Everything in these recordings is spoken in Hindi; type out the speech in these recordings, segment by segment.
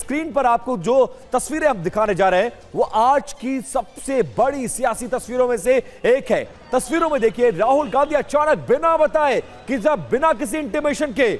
स्क्रीन पर आपको जो तस्वीरें हम दिखाने जा रहे हैं वो आज की सबसे बड़ी सियासी तस्वीरों में से एक है। तस्वीरों में देखिए, राहुल गांधी अचानक बिना बताए कि जब बिना किसी इंटीमेशन के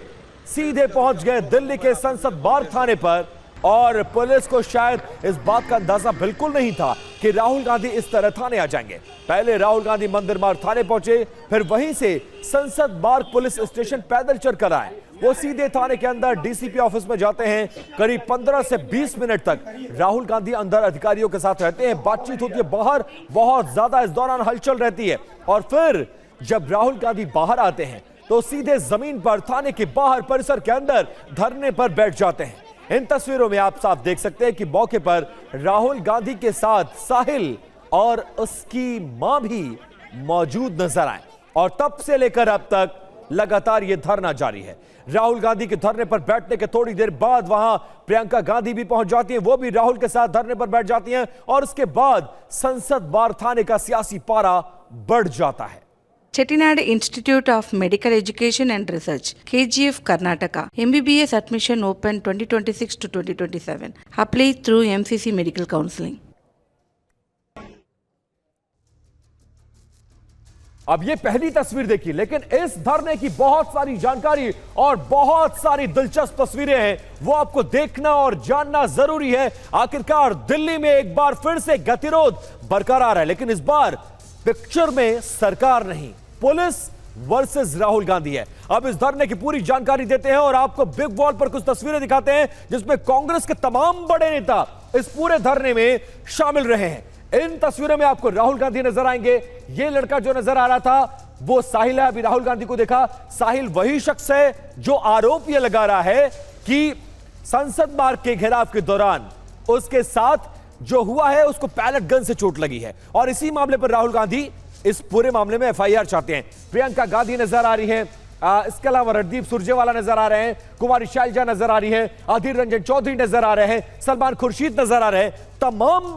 सीधे पहुंच गए दिल्ली के संसद बार थाने पर, और पुलिस को शायद इस बात का अंदाजा बिल्कुल नहीं था कि राहुल गांधी इस तरह थाने आ जाएंगे। पहले राहुल गांधी मंदिर मार्ग थाने पहुंचे, फिर वहीं से संसद मार्ग पुलिस स्टेशन पैदल चलकर आए। वो सीधे थाने के अंदर डीसीपी ऑफिस में जाते हैं। करीब 15 से 20 मिनट तक राहुल गांधी अंदर अधिकारियों के साथ रहते हैं, बातचीत होती है, बाहर बहुत ज्यादा इस दौरान हलचल रहती है। और फिर जब राहुल गांधी बाहर आते हैं तो सीधे जमीन पर थाने के बाहर परिसर के अंदर धरने पर बैठ जाते हैं। इन तस्वीरों में आप साफ देख सकते हैं कि मौके पर राहुल गांधी के साथ साहिल और उसकी मां भी मौजूद नजर आए, और तब से लेकर अब तक लगातार यह धरना जारी है। राहुल गांधी के धरने पर बैठने के थोड़ी देर बाद वहां प्रियंका गांधी भी पहुंच जाती हैं, वो भी राहुल के साथ धरने पर बैठ जाती हैं, और उसके बाद संसद बार थाने का सियासी पारा बढ़ जाता है। Chettinad Institute of Medical Education and Research, KGF, Karnataka. MBBS admission open 2026 to 2027. Apply through MCC Medical Counseling. अब ये पहली तस्वीर देखी, लेकिन इस धरने की बहुत सारी जानकारी और बहुत सारी दिलचस्प तस्वीरें हैं, वो आपको देखना और जानना जरूरी है। आखिरकार दिल्ली में एक बार फिर से गतिरोध बरकरार है, लेकिन इस बार पिक्चर में सरकार नहीं, पुलिस वर्सेस राहुल गांधी है। अब इस धरने की पूरी जानकारी देते हैं और आपको बिग वॉल पर कुछ तस्वीरें दिखाते हैं जिसमें कांग्रेस के तमाम बड़े नेता इस पूरे धरने में शामिल रहे हैं। इन तस्वीरों में आपको राहुल गांधी नजर आएंगे। यह लड़का जो नजर आ रहा था वो साहिल है। अभी राहुल गांधी को देखा, साहिल वही शख्स है जो आरोप यह लगा रहा है कि संसद मार्ग के घेराव के दौरान उसके साथ जो हुआ है उसको पैलेट गन से चोट लगी है, और इसी मामले पर राहुल गांधी इस पूरे मामले में एफआईआर चाहते हैं। प्रियंका गांधी नजर आ रही है, इसके अलावा रणदीप सुरजेवाला नजर आ रहे हैं, कुमारी शैलजा नजर आ रही है, अधीर रंजन चौधरी नजर आ रहे हैं, सलमान खुर्शीद नजर आ रहे हैं। तमाम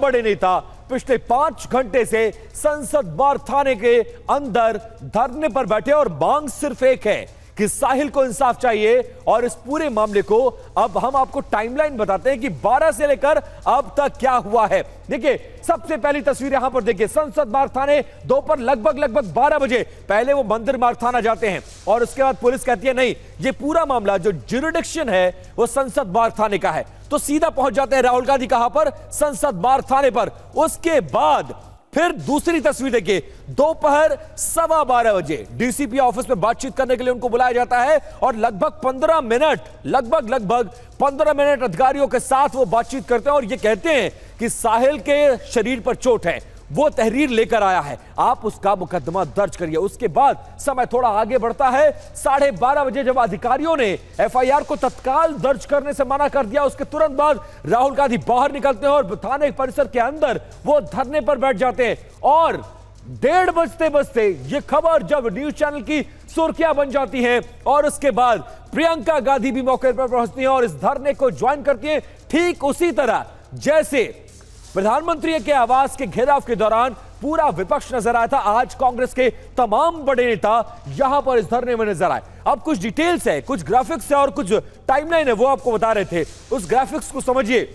बड़े नेता पिछले 5 घंटे से संसद बार थाने के अंदर धरने पर बैठे, और मांग सिर्फ एक है कि साहिल को इंसाफ चाहिए। और इस पूरे मामले को अब हम आपको टाइमलाइन बताते हैं कि 12 से लेकर अब तक क्या हुआ है। देखिए, सबसे पहली तस्वीर यहां पर देखिए, संसद मार्ग थाने दोपहर लगभग 12 बजे पहले वो मंदिर मार्ग थाना जाते हैं, और उसके बाद पुलिस कहती है नहीं, ये पूरा मामला जो ज्यूरिडिक्शन है वो संसद मार्ग थाने का है, तो सीधा पहुंच जाते हैं राहुल गांधी कहां पर, संसद मार्ग थाने पर। उसके बाद फिर दूसरी तस्वीर देखिए, दोपहर 12:15 बजे डीसीपी ऑफिस में बातचीत करने के लिए उनको बुलाया जाता है, और लगभग 15 मिनट अधिकारियों के साथ वो बातचीत करते हैं, और ये कहते हैं कि साहिल के शरीर पर चोट है, वो तहरीर लेकर आया है, आप उसका मुकदमा दर्ज करिए। उसके बाद समय थोड़ा आगे बढ़ता है, 12:30 बजे जब अधिकारियों ने एफआईआर को तत्काल दर्ज करने से मना कर दिया, उसके तुरंत बाद राहुल गांधी बाहर निकलते हैं और थाने परिसर के अंदर वो धरने पर बैठ जाते हैं। और 1:30 बजते ये खबर जब न्यूज चैनल की सुर्खियां बन जाती हैं, और उसके बाद प्रियंका गांधी भी मौके पर पहुंचती हैं और इस धरने को ज्वाइन करती हैं, ठीक उसी तरह जैसे प्रधानमंत्री के आवास के घेराव के दौरान पूरा विपक्ष नजर आया था। आज कांग्रेस के तमाम बड़े नेता यहां पर इस धरने में नजर आए। अब कुछ डिटेल्स है, कुछ ग्राफिक्स है और कुछ टाइमलाइन है, वो आपको बता रहे थे। उस ग्राफिक्स को समझिए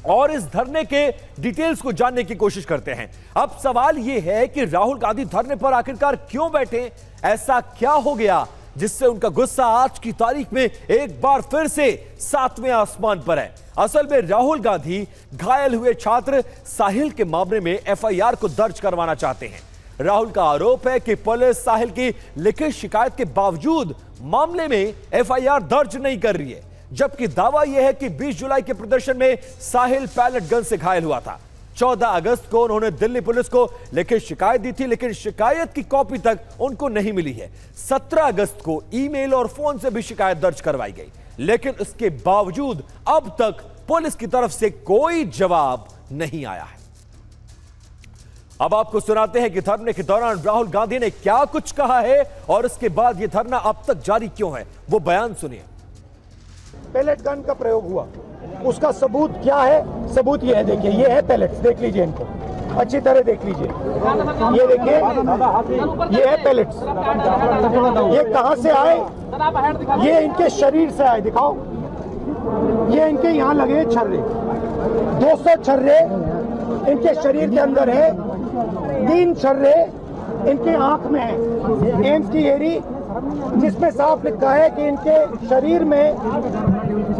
और इस धरने के डिटेल्स को जानने की कोशिश करते हैं। अब सवाल यह है कि राहुल गांधी धरने पर आखिरकार क्यों बैठे, ऐसा क्या हो गया जिससे उनका गुस्सा आज की तारीख में एक बार फिर से 7वें आसमान पर है। असल में राहुल गांधी घायल हुए छात्र साहिल के मामले में एफआईआर को दर्ज करवाना चाहते हैं। राहुल का आरोप है कि पुलिस साहिल की लिखित शिकायत के बावजूद मामले में एफआईआर दर्ज नहीं कर रही है, जबकि दावा यह है कि 20 जुलाई के प्रदर्शन में साहिल पैलेट गन से घायल हुआ था। 14 अगस्त को उन्होंने दिल्ली पुलिस को लिखित शिकायत दी थी, लेकिन शिकायत की कॉपी तक उनको नहीं मिली है। 17 अगस्त को ईमेल और फोन से भी शिकायत दर्ज करवाई गई, लेकिन इसके बावजूद अब तक पुलिस की तरफ से कोई जवाब नहीं आया है। अब आपको सुनाते हैं कि धरने के दौरान राहुल गांधी ने क्या कुछ कहा है, और इसके बाद यह धरना अब तक जारी क्यों है, वो बयान सुनिए। पैलेट गन का प्रयोग हुआ, उसका सबूत क्या है? सबूत ये है, देखिए ये है पैलेट्स, देख लीजिए इनको अच्छी तरह देख लीजिए, ये देखिए ये है पैलेट्स। ये कहां से आए? ये इनके शरीर से आए, दिखाओ ये इनके यहाँ लगे छर्रे, 200 छर्रे इनके शरीर के अंदर है, 3 छर्रे इनके आंख में है। एम्स की एरी जिसमें साफ लिखा है कि इनके शरीर में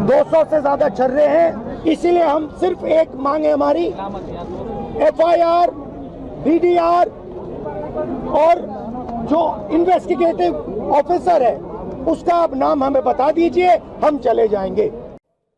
200 से ज्यादा छर्रे हैं। इसीलिए हम सिर्फ एक मांग है हमारी, FIR, BDR और जो इन्वेस्टिगेटिव ऑफिसर है उसका आप नाम हमें बता दीजिए, हम चले जाएंगे।